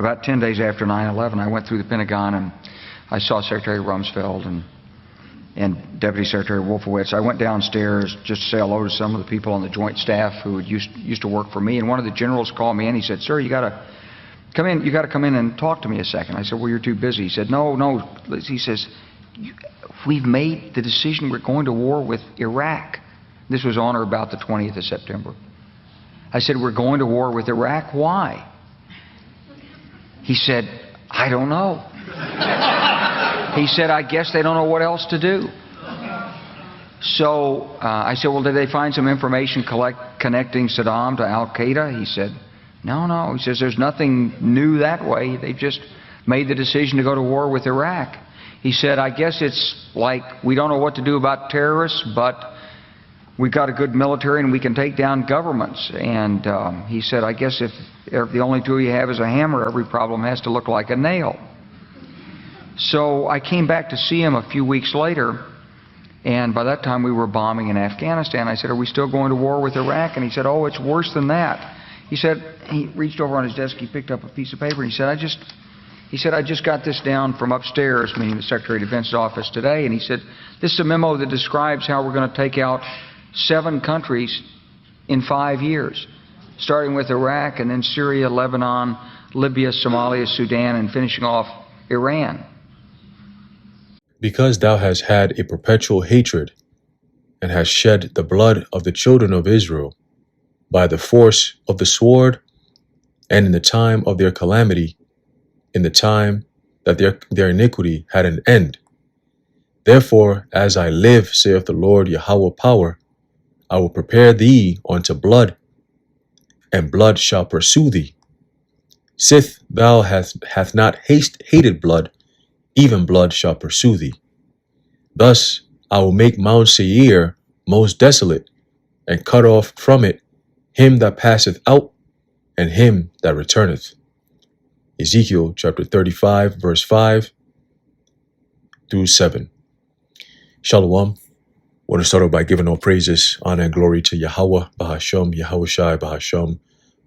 about 10 days after 9/11, I went through the Pentagon and I saw Secretary Rumsfeld and Deputy Secretary Wolfowitz. I went downstairs just to say hello to some of the people on the Joint Staff who used to work for me, and one of the generals called me and he said, "Sir, you got to come in. You got to come in and talk to me a second." I said, "Well, you're too busy." He said, "No." He says, "We've made the decision. We're going to war with Iraq." This was on or about the 20th of September. I said, "We're going to war with Iraq. Why?" He said, "I don't know." He said, "I guess they don't know what else to do." So I said, "Well, did they find some information connecting Saddam to Al-Qaeda?" He said, No. He says, "There's nothing new that way. They just made the decision to go to war with Iraq." He said, "I guess it's like we don't know what to do about terrorists, but we've got a good military and we can take down governments." And he said, "I guess if the only tool you have is a hammer, every problem has to look like a nail." So I came back to see him a few weeks later, and by that time we were bombing in Afghanistan. I said, "Are we still going to war with Iraq?" And he said, "Oh, it's worse than that." He said, he reached over on his desk, he picked up a piece of paper, and he said, I just got this down from upstairs," meaning the Secretary of Defense's office today, and he said, "This is a memo that describes how we're going to take out 7 countries in 5 years, starting with Iraq and then Syria, Lebanon, Libya, Somalia, Sudan, and finishing off Iran." Because thou hast had a perpetual hatred, and hast shed the blood of the children of Israel by the force of the sword, and in the time of their calamity, in the time that their iniquity had an end. Therefore, as I live, saith the Lord Yahweh Power, I will prepare thee unto blood, and blood shall pursue thee. Sith thou hath not hated blood, even blood shall pursue thee. Thus I will make Mount Seir most desolate, and cut off from it him that passeth out, and him that returneth. Ezekiel chapter 35, verse 5 through 7. Shalom. I want to start off by giving all praises, honor, and glory to Yahweh, Bahasham, Yahushai, Bahasham,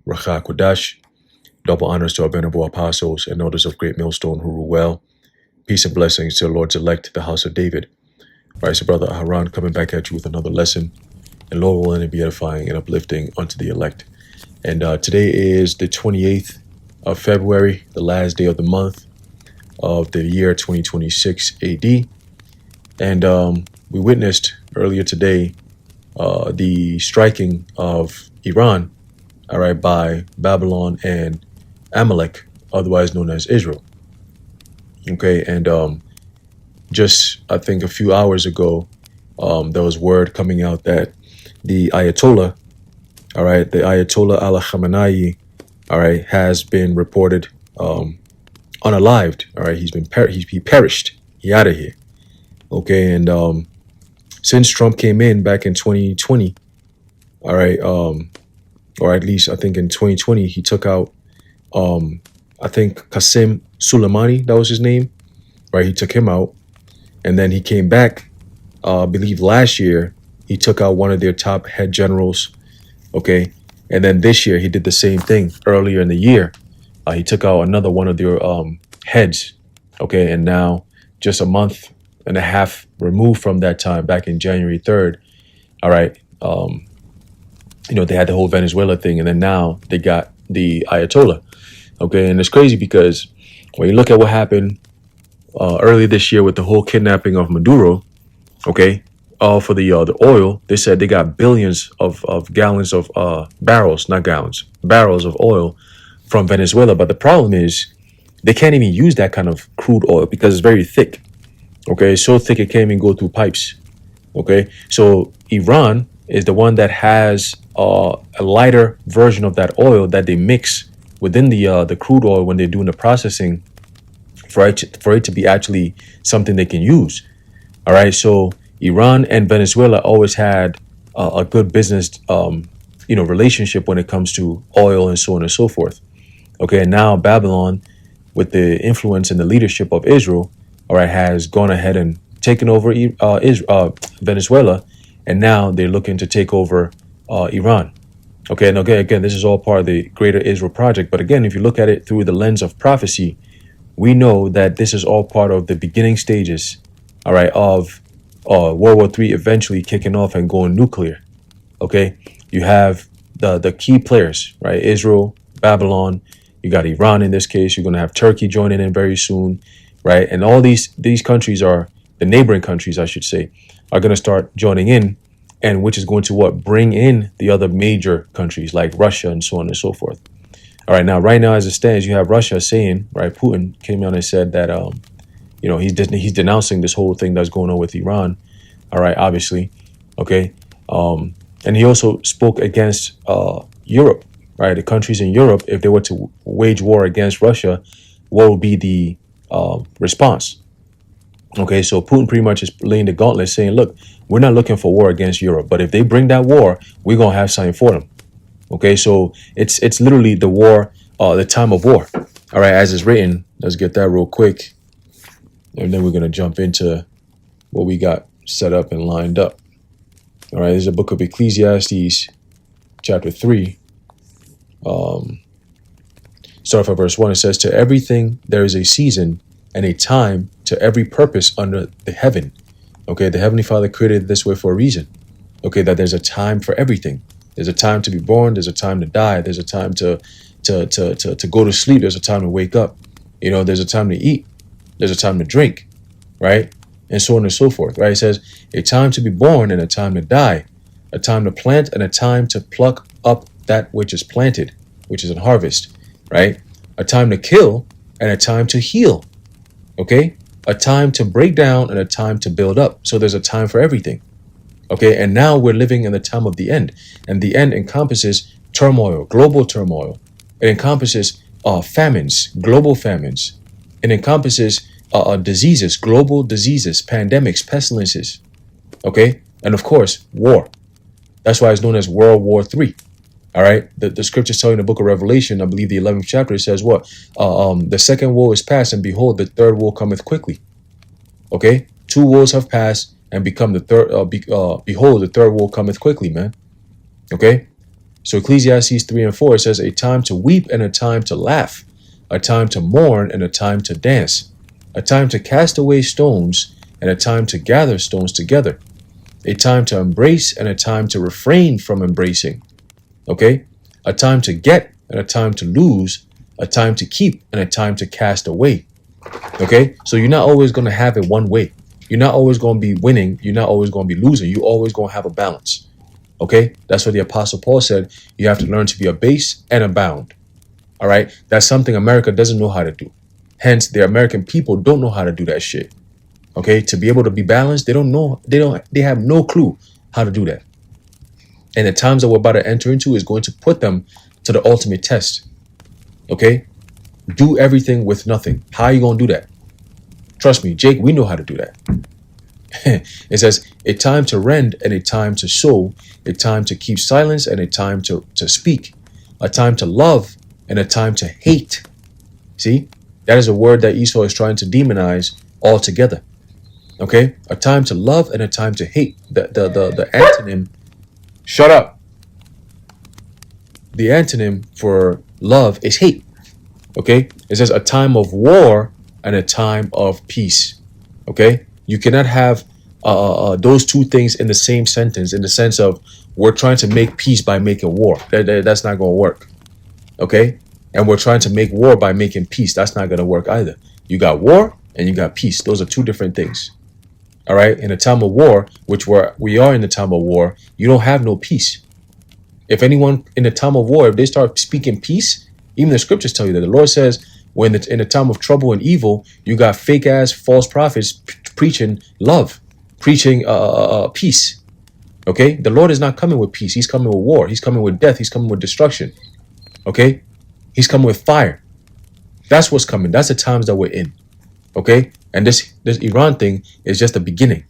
Racha Kodash. Double honors to our venerable apostles and elders of Great Millstone who rule well. Peace and blessings to the Lord's elect, the house of David. All right, so Brother Aharon coming back at you with another lesson. And Lord willing to be edifying and uplifting unto the elect. And today is the 28th of February, the last day of the month of the year 2026 AD. And we witnessed earlier today the striking of Iran, all right, by Babylon and Amalek, otherwise known as Israel. Okay, and just I think a few hours ago, there was word coming out that the Ayatollah, all right, the Ayatollah Ali Khamenei, all right, has been reported unalived. All right, he perished. He out of here. Okay, and since Trump came in back in 2020, all right, or at least I think in 2020 he took out I think Qasem Soleimani, that was his name, right? He took him out, and then he came back. I believe last year he took out one of their top head generals. Okay, and then this year he did the same thing. Earlier in the year, he took out another one of their heads. Okay, and now just a month and a half removed from that time, back in January 3rd. All right, they had the whole Venezuela thing, and then now they got the Ayatollah. Okay, and it's crazy because when you look at what happened earlier this year with the whole kidnapping of Maduro, okay, for the oil, they said they got billions of gallons of barrels of oil from Venezuela. But the problem is they can't even use that kind of crude oil because it's very thick. Okay, it's so thick it can't even go through pipes. Okay, so Iran is the one that has a lighter version of that oil that they mix within the crude oil when they're doing the processing for it to be actually something they can use. All right, so Iran and Venezuela always had a good business, relationship when it comes to oil and so on and so forth. Okay, and now Babylon, with the influence and the leadership of Israel, all right, has gone ahead and taken over Venezuela, and now they're looking to take over Iran. Okay, and again, this is all part of the Greater Israel Project. But again, if you look at it through the lens of prophecy, we know that this is all part of the beginning stages, all right, of World War III eventually kicking off and going nuclear. Okay, you have the key players, right? Israel, Babylon, you got Iran in this case. You're going to have Turkey joining in very soon, right? And all these countries are the neighboring countries, I should say, are going to start joining in, and which is going to bring in the other major countries like Russia and so on and so forth. All right, right now as it stands, you have Russia saying, right, Putin came out and said that, he's denouncing this whole thing that's going on with Iran. All right, obviously, okay. And he also spoke against Europe, right? The countries in Europe, if they were to wage war against Russia, what would be the response? Okay, so Putin pretty much is laying the gauntlet saying, look, we're not looking for war against Europe, but if they bring that war, we're going to have something for them. Okay, so it's literally the war, the time of war. All right, as it's written, let's get that real quick. And then we're going to jump into what we got set up and lined up. All right, this is the book of Ecclesiastes, chapter 3. Start from verse 1. It says, to everything there is a season and a time to every purpose under the heaven. Okay, the Heavenly Father created it this way for a reason. Okay, that there's a time for everything. There's a time to be born. There's a time to die. There's a time to go to sleep. There's a time to wake up. There's a time to eat. There's a time to drink, right? And so on and so forth, right? It says a time to be born and a time to die, a time to plant and a time to pluck up that which is planted, which is a harvest, right? A time to kill and a time to heal, okay? A time to break down and a time to build up. So there's a time for everything, okay? And now we're living in the time of the end, and the end encompasses turmoil, global turmoil. It encompasses famines, global famines. It encompasses diseases, global diseases, pandemics, pestilences, okay? And of course, war. That's why it's known as World War III, all right? The scriptures tell you in the book of Revelation, I believe the 11th chapter, it says what? The second woe is past, and behold, the third woe cometh quickly, okay? 2 woes have passed, and become the third, behold, the third woe cometh quickly, man, okay? So Ecclesiastes 3 and 4, it says, a time to weep and a time to laugh, a time to mourn and a time to dance, a time to cast away stones and a time to gather stones together, a time to embrace and a time to refrain from embracing, okay? A time to get and a time to lose, a time to keep and a time to cast away, okay? So you're not always going to have it one way. You're not always going to be winning. You're not always going to be losing. You're always going to have a balance, okay? That's what the Apostle Paul said. You have to learn to be abased and abound, all right? That's something America doesn't know how to do. Hence, the American people don't know how to do that shit. Okay, to be able to be balanced, they have no clue how to do that. And the times that we're about to enter into is going to put them to the ultimate test. Okay, do everything with nothing. How are you going to do that? Trust me, Jake, we know how to do that. It says a time to rend and a time to sow, a time to keep silence and a time to speak, a time to love and a time to hate. See? That is a word that Esau is trying to demonize altogether. Okay? A time to love and a time to hate. The antonym, shut up. The antonym for love is hate. Okay? It says a time of war and a time of peace. Okay? You cannot have those two things in the same sentence, in the sense of we're trying to make peace by making war. That's not going to work. Okay? And we're trying to make war by making peace. That's not going to work either. You got war and you got peace. Those are two different things. All right. In a time of war, which we are in the time of war, you don't have no peace. If anyone in the time of war, if they start speaking peace, even the scriptures tell you that the Lord says when it's in a time of trouble and evil, you got fake ass false prophets preaching love, preaching peace. Okay. The Lord is not coming with peace. He's coming with war. He's coming with death. He's coming with destruction. Okay. He's coming with fire. That's what's coming. That's the times that we're in. Okay? And this Iran thing is just the beginning.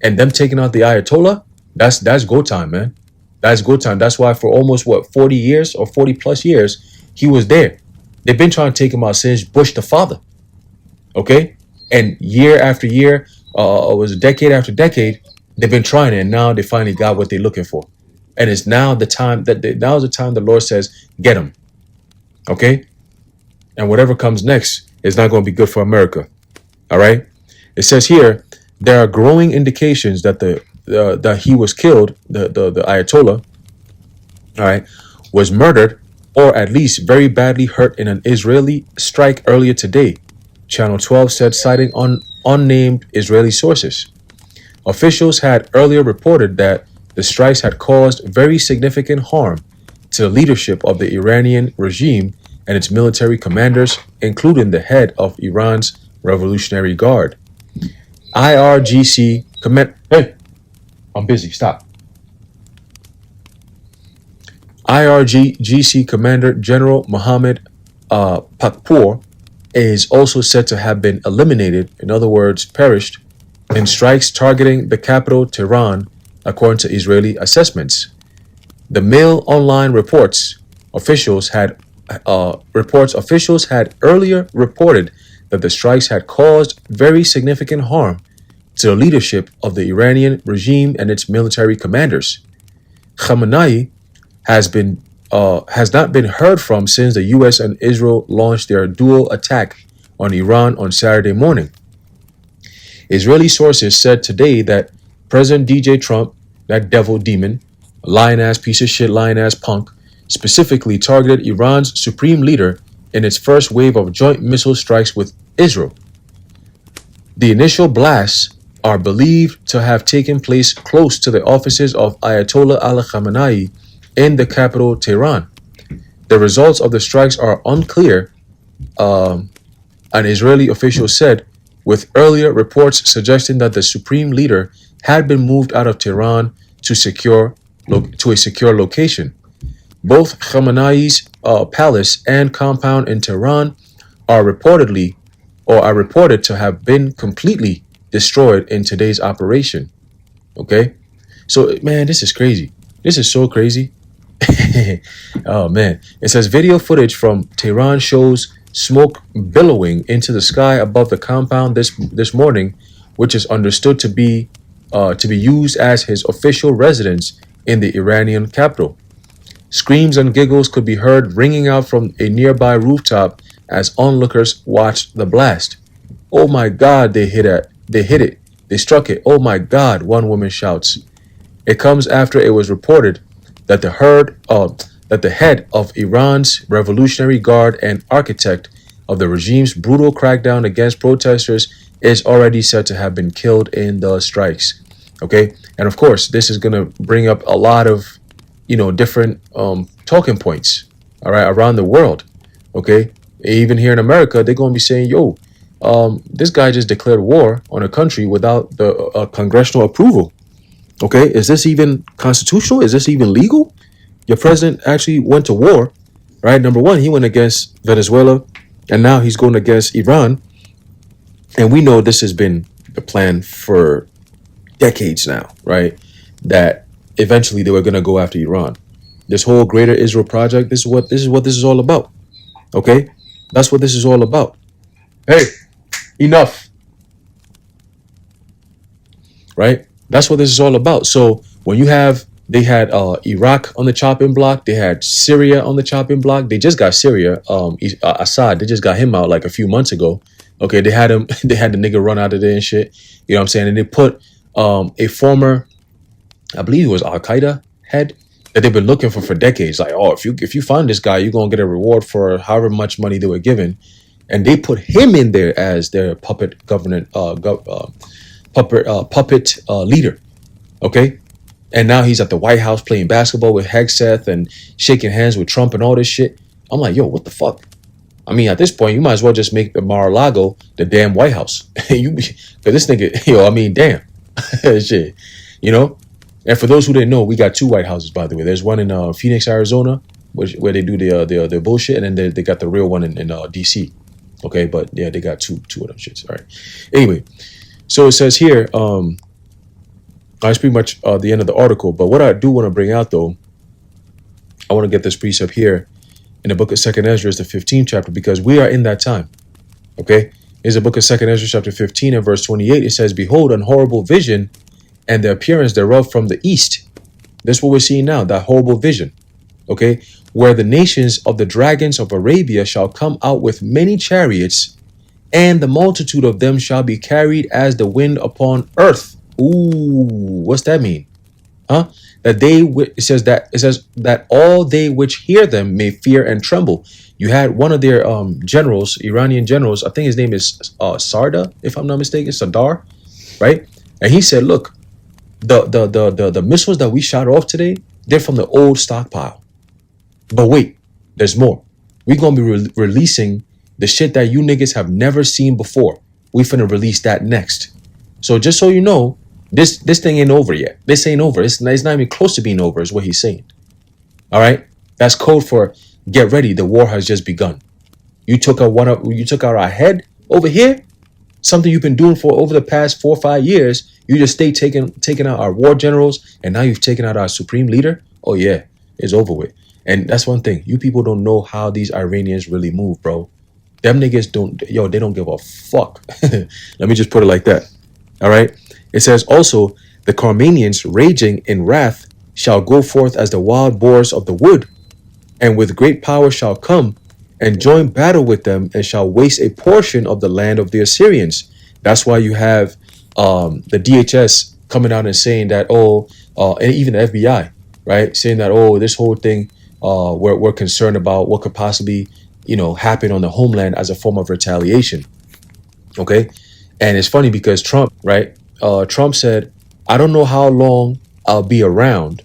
And them taking out the Ayatollah, that's go time, man. That's go time. That's why for almost 40 years or 40 plus years, he was there. They've been trying to take him out since Bush the father. Okay? And year after year, it was decade after decade, they've been trying it, and now they finally got what they're looking for. And it's now the time now is the time the Lord says, get them. Okay? And whatever comes next is not going to be good for America. All right? It says here, there are growing indications that that he was killed, the Ayatollah, all right, was murdered or at least very badly hurt in an Israeli strike earlier today, Channel 12 said, citing unnamed Israeli sources. Officials had earlier reported that the strikes had caused very significant harm to the leadership of the Iranian regime and its military commanders, including the head of Iran's Revolutionary Guard. IRGC Hey, I'm busy. Stop. IRGC Commander General Mohammed Pakpour is also said to have been eliminated, in other words, perished, in strikes targeting the capital, Tehran, according to Israeli assessments. The Mail Online reports officials had earlier reported that the strikes had caused very significant harm to the leadership of the Iranian regime and its military commanders. Khamenei has not been heard from since the U.S. and Israel launched their dual attack on Iran on Saturday morning. Israeli sources said today that President DJ Trump, that devil demon, lion-ass piece of shit, lion-ass punk, specifically targeted Iran's supreme leader in its first wave of joint missile strikes with Israel. The initial blasts are believed to have taken place close to the offices of Ayatollah Ali Khamenei in the capital, Tehran. The results of the strikes are unclear, an Israeli official said, with earlier reports suggesting that the supreme leader had been moved out of Tehran to a secure location. Both Khamenei's palace and compound in Tehran are reported to have been completely destroyed in today's operation. Okay? So, man, this is crazy. This is so crazy. Oh, man. It says video footage from Tehran shows smoke billowing into the sky above the compound this morning, which is understood to be used as his official residence in the Iranian capital. Screams and giggles could be heard ringing out from a nearby rooftop as onlookers watched the blast. Oh my God, they hit it. They struck it. Oh my God, one woman shouts. It comes after it was reported that the head of Iran's Revolutionary Guard and architect of the regime's brutal crackdown against protesters is already said to have been killed in the strikes. Okay, and of course, this is going to bring up a lot of, different talking points, all right, around the world. Okay, even here in America, they're going to be saying, yo, this guy just declared war on a country without the congressional approval. Okay, is this even constitutional? Is this even legal? Your president actually went to war, right? Number one, he went against Venezuela, and now he's going against Iran. And we know this has been the plan for decades now, right? That eventually they were going to go after Iran. This whole Greater Israel project, this is what this is all about. Okay? That's what this is all about. Hey, enough. Right? That's what this is all about. So when they had Iraq on the chopping block, they had Syria on the chopping block. They just got Syria, Assad, they just got him out like a few months ago. Okay, they had the nigga run out of there and shit. You know what I'm saying? And they put a former, I believe it was Al-Qaeda head that they've been looking for decades. Like, oh, if you find this guy, you're gonna get a reward for however much money they were given. And they put him in there as their puppet leader. Okay, and now he's at the White House playing basketball with Hegseth and shaking hands with Trump and all this shit. I'm like, yo, what the fuck? I mean, at this point, you might as well just make the Mar-a-Lago the damn White House. Cause this nigga, damn, shit, And for those who didn't know, we got two White Houses, by the way. There's one in Phoenix, Arizona, where they do their bullshit, and then they got the real one in DC. Okay, but yeah, they got two of them shits. All right. Anyway, so it says here, that's pretty much the end of the article. But what I do want to bring out, though, I want to get this precept here in the book of 2nd Ezra, the 15th chapter, because we are in that time. Okay, here's the book of 2nd Ezra, chapter 15 and verse 28. It says, "Behold, an horrible vision, and the appearance thereof from the east. This is what we're seeing now, that horrible vision. Okay, where the nations of the dragons of Arabia shall come out with many chariots, and the multitude of them shall be carried as the wind upon earth. Ooh, what's that mean? Huh? That it says that all they which hear them may fear and tremble. You had one of their generals, Iranian generals, I think his name is Sarda, if I'm not mistaken, Sardar, right? And he said, look, the missiles that we shot off today, they're from the old stockpile. But wait, there's more. We're gonna be releasing the shit that you niggas have never seen before. We finna release that next. So just so you know, this thing ain't over yet. This ain't over. It's not even close to being over, is what he's saying. All right, that's code for get ready. The war has just begun. You took out our head over here. Something you've been doing for over the past 4 or 5 years. You just stay taking out our war generals, and now you've taken out our supreme leader. Oh yeah, it's over with. And that's one thing. You people don't know how these Iranians really move, bro. Them niggas they don't give a fuck. Let me just put it like that. All right. It says also, the Carmanians raging in wrath shall go forth as the wild boars of the wood, and with great power shall come and join battle with them, and shall waste a portion of the land of the Assyrians. That's why you have the DHS coming out and saying that, and even the FBI, right, saying that, this whole thing, we're concerned about what could possibly, happen on the homeland as a form of retaliation. Okay, and it's funny because Trump, right? Trump said, "I don't know how long I'll be around,"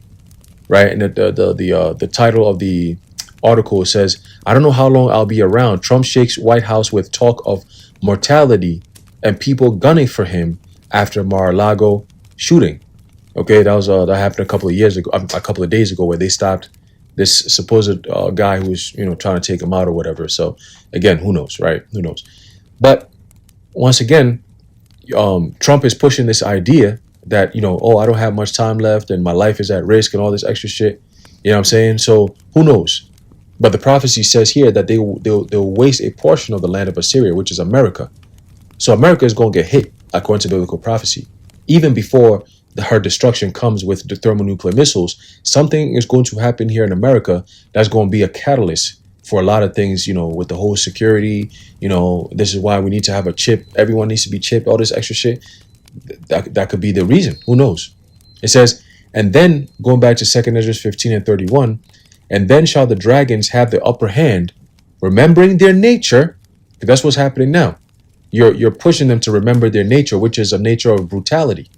right? And the title of the article says, "I don't know how long I'll be around. Trump shakes White House with talk of mortality and people gunning for him after Mar-a-Lago shooting." Okay, that happened a couple of days ago, where they stopped this supposed guy who was trying to take him out or whatever. So again, who knows, right? Who knows? But once again, Trump is pushing this idea that I don't have much time left and my life is at risk and all this extra shit. You know what I'm saying? So who knows? But the prophecy says here that they'll waste a portion of the land of Assyria, which is America. So America is going to get hit according to biblical prophecy, even before her destruction comes with the thermonuclear missiles. Something is going to happen here in America that's going to be a catalyst for a lot of things, with the whole security. This is why we need to have a chip. Everyone needs to be chipped, all this extra shit. That could be the reason. Who knows? It says, and then going back to 2 Ezra 15 and 31, and then shall the dragons have the upper hand, remembering their nature. That's what's happening now. You're pushing them to remember their nature, which is a nature of brutality.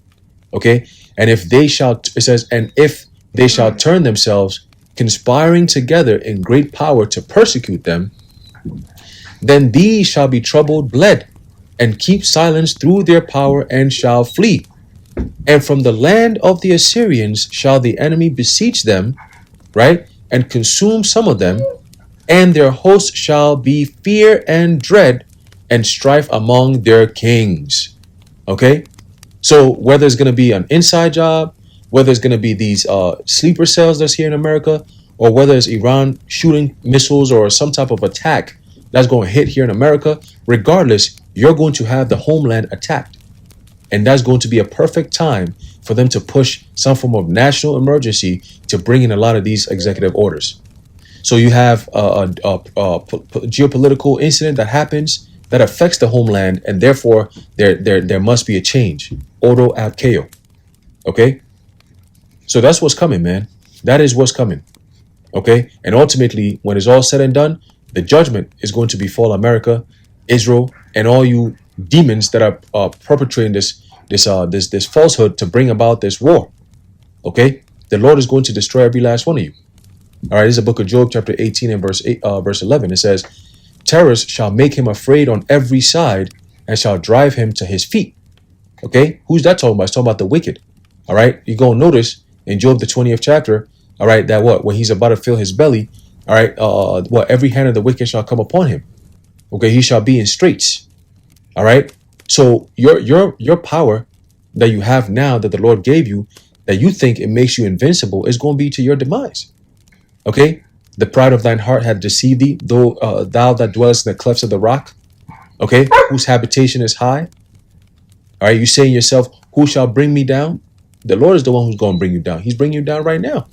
Okay, and if they shall turn themselves, conspiring together in great power to persecute them, then these shall be troubled, bled, and keep silence through their power, and shall flee. And from the land of the Assyrians shall the enemy beseech them, right, and consume some of them, and their host shall be fear and dread, and strife among their kings. Okay? So whether it's going to be an inside job, whether it's going to be these sleeper cells that's here in America, or whether it's Iran shooting missiles or some type of attack that's going to hit here in America, regardless, you're going to have the homeland attacked. And that's going to be a perfect time for them to push some form of national emergency to bring in a lot of these executive orders. So you have a geopolitical incident that happens that affects the homeland, and therefore there must be a change. Ordo ad chao. Okay? So that's what's coming, man. That is what's coming. Okay? And ultimately, when it's all said and done, the judgment is going to befall America, Israel, and all you demons that are perpetrating this falsehood to bring about this war. Okay? The Lord is going to destroy every last one of you. All right, this is the book of Job, chapter 18 and verse 11. It says, terrors shall make him afraid on every side, and shall drive him to his feet. Okay, who's that talking about? It's talking about the wicked. All right, you're going to notice in Job, the 20th chapter, all right, that when he's about to fill his belly, all right, every hand of the wicked shall come upon him. Okay, he shall be in straits. All right, so your power that you have now, that the Lord gave you, that you think it makes you invincible, is going to be to your demise. Okay, the pride of thine heart hath deceived thee, though thou that dwellest in the clefts of the rock. Okay, whose habitation is high. All right, you say in yourself, who shall bring me down? The Lord is the one who's going to bring you down. He's bringing you down right now.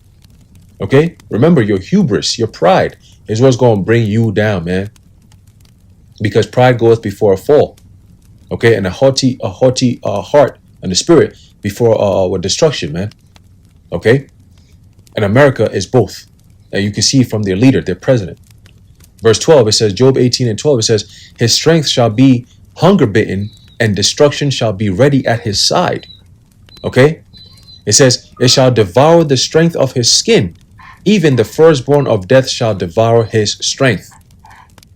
Okay? Remember, your hubris, your pride is what's going to bring you down, man. Because pride goeth before a fall. Okay? And a haughty heart and the spirit before destruction, man. Okay? And America is both. And you can see from their leader, their president. Verse 12, it says, Job 18:12, it says, his strength shall be hunger bitten, and destruction shall be ready at his side. Okay? It says, it shall devour the strength of his skin. Even the firstborn of death shall devour his strength.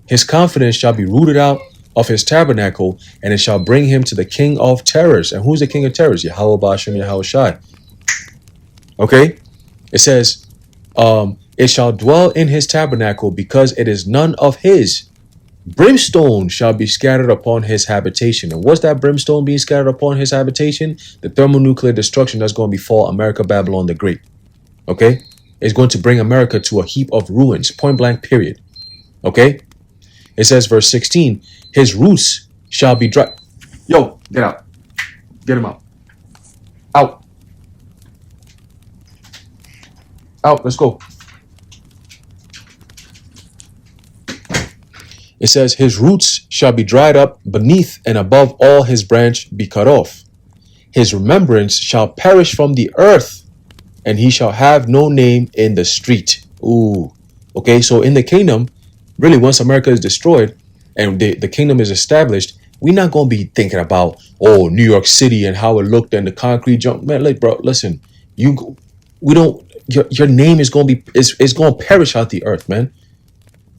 His confidence shall be rooted out of his tabernacle, and it shall bring him to the king of terrors. And who's the king of terrors? Yahweh Ba'ashem Yahweh Shai. Okay? It says, it shall dwell in his tabernacle because it is none of his. Brimstone shall be scattered upon his habitation. And what's that brimstone being scattered upon his habitation? The thermonuclear destruction that's going to befall America, Babylon the Great. Okay? It's going to bring America to a heap of ruins, point blank, period. Okay? It says, verse 16, his roots shall be dry. Yo, get out. Get him out. Out. Out, let's go. It says, his roots shall be dried up beneath, and above all his branch be cut off. His remembrance shall perish from the earth, and he shall have no name in the street. Ooh. Okay, so in the kingdom, really, once America is destroyed and the kingdom is established, we're not going to be thinking about, oh, New York City and how it looked and the concrete jump. Man, like, bro, listen, your name is going to be, it's going to perish out the earth, man.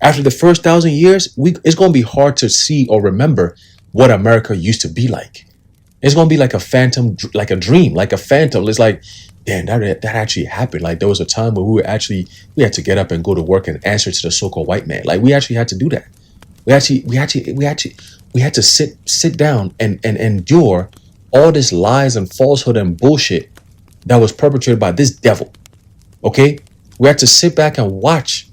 After the first 1,000 years, it's going to be hard to see or remember what America used to be like. It's going to be like a phantom, like a dream, like a phantom. It's like, damn, that actually happened. Like there was a time where we had to get up and go to work and answer to the so-called white man. Like we actually had to do that. We had to sit down and endure all this lies and falsehood and bullshit that was perpetrated by this devil. Okay? We had to sit back and watch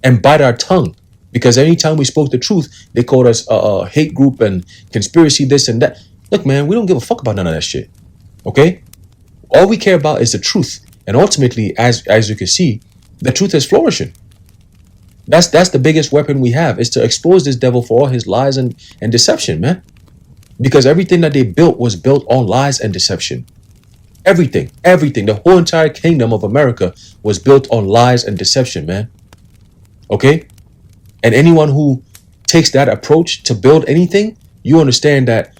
and bite our tongue, because anytime we spoke the truth, they called us a hate group and conspiracy, this and that. Look, man, we don't give a fuck about none of that shit. Okay? All we care about is the truth. And ultimately, as you can see, the truth is flourishing. That's the biggest weapon we have, is to expose this devil for all his lies and deception, man. Because everything that they built was built on lies and deception. Everything. The whole entire kingdom of America was built on lies and deception, man. Okay? And anyone who takes that approach to build anything, you understand that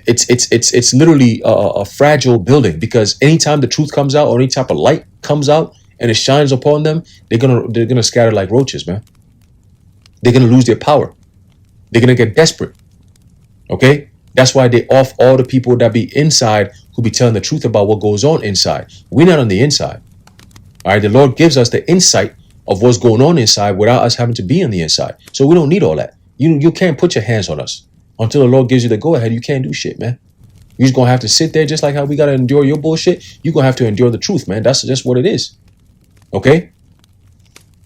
it's literally a fragile building, because anytime the truth comes out or any type of light comes out and it shines upon them, they're gonna scatter like roaches, man. They're gonna lose their power. They're gonna get desperate. Okay? That's why they off all the people that be inside who be telling the truth about what goes on inside. We're not on the inside. All right? The Lord gives us the insight of what's going on inside without us having to be on the inside. So we don't need all that. You can't put your hands on us. Until the Lord gives you the go-ahead, you can't do shit, man. You're just going to have to sit there, just like how we got to endure your bullshit. You're going to have to endure the truth, man. That's just what it is. Okay?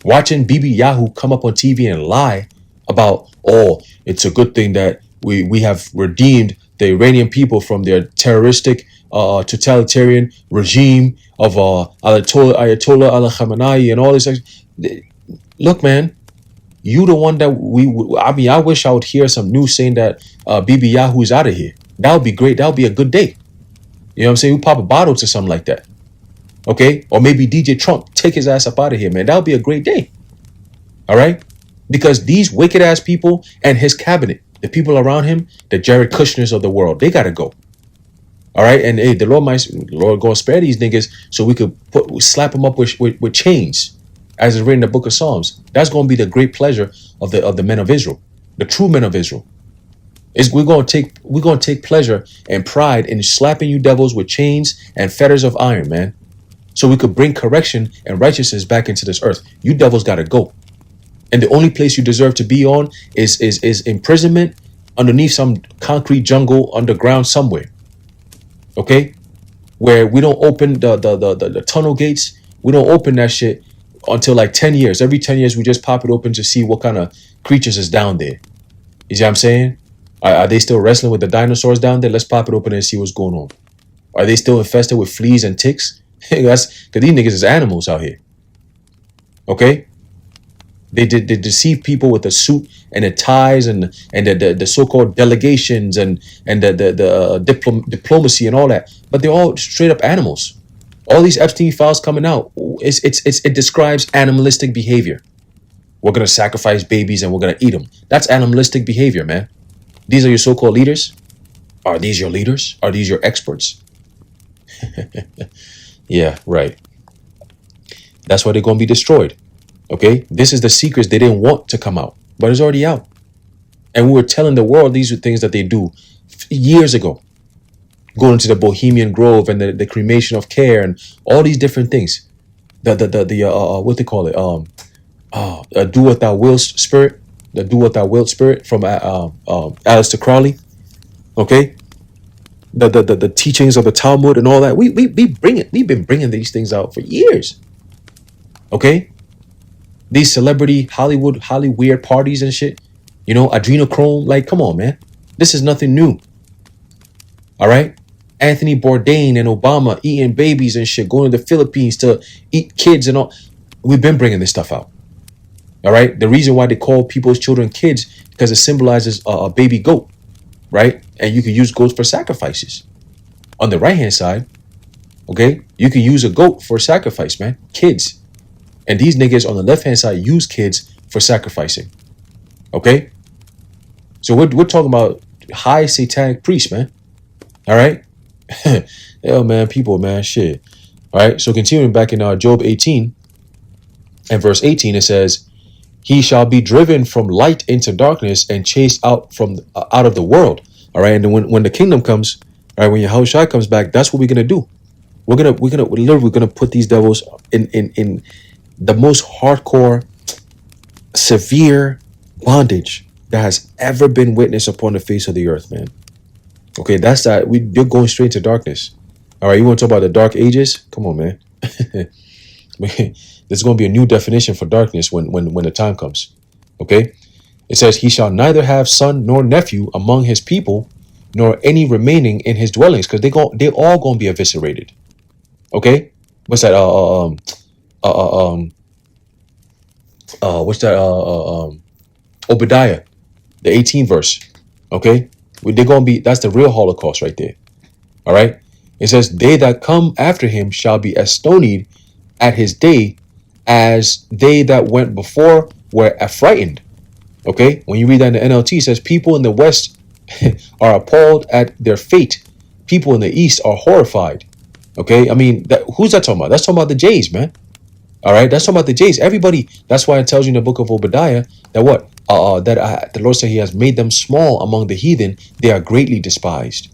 Watching Bibi Yahoo come up on TV and lie about, oh, it's a good thing that we have redeemed the Iranian people from their terroristic, totalitarian regime of Ayatollah Ali Khamenei and all this. Look, man, you the one that I wish I would hear some news saying that Bibi Yahoo is out of here. That would be great. That would be a good day. You know what I'm saying? We pop a bottle to something like that. Okay? Or maybe DJ Trump take his ass up out of here, man. That would be a great day. All right? Because these wicked ass people and his cabinet, the people around him, the Jared Kushners of the world, they got to go. All right? And hey, the Lord gonna spare these niggas so we could slap them up with chains, as is written in the book of Psalms. That's going to be the great pleasure of the men of Israel, the true men of Israel. We're going to take pleasure and pride in slapping you devils with chains and fetters of iron, man, so we could bring correction and righteousness back into this earth. You devils got to go, and the only place you deserve to be on is imprisonment underneath some concrete jungle underground somewhere. Okay, where we don't open the tunnel gates. We don't open that shit until like 10 years. Every 10 years, we just pop it open to see what kind of creatures is down there. You see what I'm saying? Are they still wrestling with the dinosaurs down there? Let's pop it open and see what's going on. Are they still infested with fleas and ticks? That's because these niggas is animals out here. Okay? They deceive people with the suit and the ties and the so-called delegations and the diplomacy and all that. But they're all straight up animals. All these Epstein files coming out, it describes animalistic behavior. We're gonna sacrifice babies and we're gonna eat them. That's animalistic behavior, man. These are your so-called leaders. Are these your leaders? Are these your experts? Yeah, right. That's why they're gonna be destroyed. Okay, this is the secrets they didn't want to come out, but it's already out. And we were telling the world these are things that they do years ago. Going to the Bohemian Grove and the cremation of care and all these different things. The what they call it? Do what thou wilt spirit. The do what thou wilt spirit from Aleister Crowley. Okay. The teachings of the Talmud and all that. We've been bringing these things out for years. Okay. These celebrity Hollywood weird parties and shit, adrenochrome, like, come on, man. This is nothing new. All right. Anthony Bourdain and Obama eating babies and shit, going to the Philippines to eat kids and all. We've been bringing this stuff out. All right. The reason why they call people's children kids, because it symbolizes a baby goat, right? And you can use goats for sacrifices. On the right hand side, okay, you can use a goat for sacrifice, man. Kids. And these niggas on the left-hand side use kids for sacrificing. Okay? So we're talking about high satanic priests, man. All right? Yo, man, people, man, shit. All right? So continuing back in Job 18 and verse 18, it says, he shall be driven from light into darkness and chased out of the world. All right? And then when the kingdom comes, all right, when Yahushua comes back, that's what we're going to do. We're literally going to put these devils in the most hardcore, severe bondage that has ever been witnessed upon the face of the earth, man. Okay, that's that. You're going straight to darkness. All right, you want to talk about the dark ages? Come on, man. There's going to be a new definition for darkness when the time comes. Okay, it says, he shall neither have son nor nephew among his people, nor any remaining in his dwellings, because they all going to be eviscerated. Okay, what's that? Obadiah, the 18th verse. Okay, they're gonna be. That's the real Holocaust right there. All right. It says, they that come after him shall be astonied at his day, as they that went before were affrighted. Okay, when you read that in the NLT, it says people in the west are appalled at their fate. People in the east are horrified. Okay, I mean, who's that talking about? That's talking about the Jays, man. All right, that's talking about the Jays. Everybody. That's why it tells you in the book of Obadiah that what? The Lord said he has made them small among the heathen. They are greatly despised.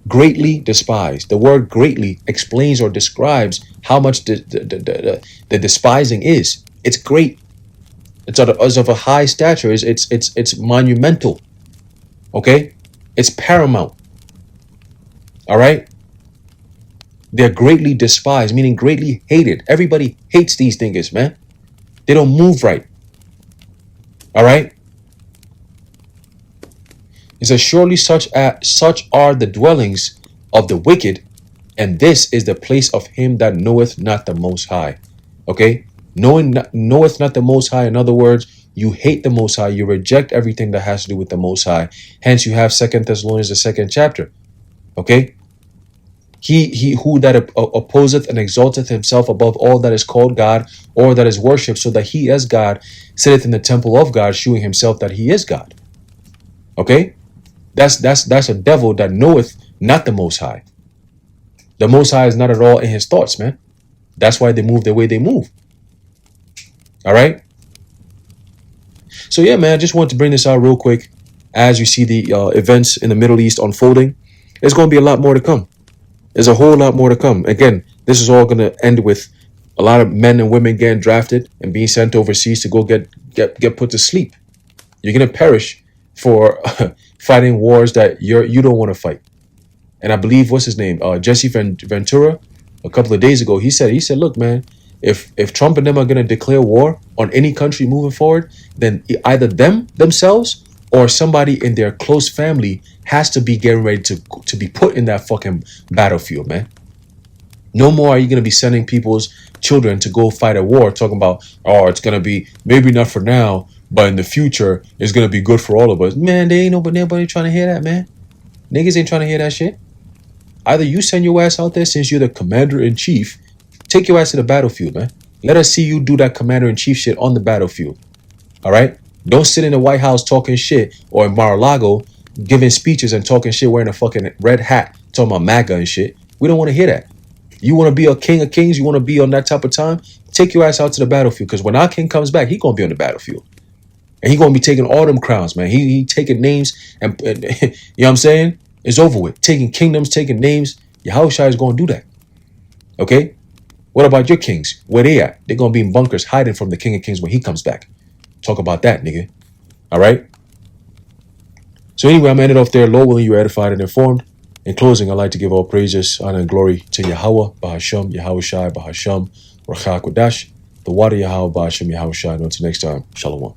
Greatly despised. The word greatly explains or describes how much the despising is. It's great. It's of a high stature. It's monumental. Okay, it's paramount. All right. They're greatly despised, meaning greatly hated. Everybody hates these things, man. They don't move right. All right. It says, surely such are the dwellings of the wicked, and this is the place of him that knoweth not the Most High. Okay. Knoweth not the Most High. In other words, you hate the Most High. You reject everything that has to do with the Most High. Hence, you have 2 Thessalonians, the 2nd chapter. Okay. He who that opposeth and exalteth himself above all that is called God or that is worshipped, so that he as God sitteth in the temple of God, shewing himself that he is God. Okay, that's a devil that knoweth not the Most High. The Most High is not at all in his thoughts, man. That's why they move the way they move. All right. So yeah, man, I just wanted to bring this out real quick. As you see the events in the Middle East unfolding, there's going to be a lot more to come. There's a whole lot more to come. Again, this is all going to end with a lot of men and women getting drafted and being sent overseas to go get put to sleep. You're going to perish for fighting wars that you don't want to fight. And I believe, what's his name? Jesse Ventura, a couple of days ago, he said, look, man, if Trump and them are going to declare war on any country moving forward, then either themselves or somebody in their close family has to be getting ready to be put in that fucking battlefield, man. No more are you going to be sending people's children to go fight a war talking about, oh, it's going to be maybe not for now, but in the future, it's going to be good for all of us. Man, they ain't nobody trying to hear that, man. Niggas ain't trying to hear that shit. Either you send your ass out there since you're the commander-in-chief, take your ass to the battlefield, man. Let us see you do that commander-in-chief shit on the battlefield. All right? Don't sit in the White House talking shit or in Mar-a-Lago giving speeches and talking shit wearing a fucking red hat talking about MAGA and shit. We don't want to hear that. You want to be a king of kings? You want to be on that type of time? Take your ass out to the battlefield, because when our king comes back, he going to be on the battlefield. And he going to be taking all them crowns, man. He taking names and you know what I'm saying? It's over with. Taking kingdoms, taking names. Yahushua is going to do that. Okay? What about your kings? Where they at? They're going to be in bunkers hiding from the king of kings when he comes back. Talk about that, nigga. All right? So anyway, I'm ended off there. Lord willing, you are edified and informed. In closing, I'd like to give all praises, honor, and glory to Yahweh, Bahasham, Yahushai, Bahasham, Rachak Wadash, the water Yahweh, Bahasham, Yahushai. Until next time, Shalom.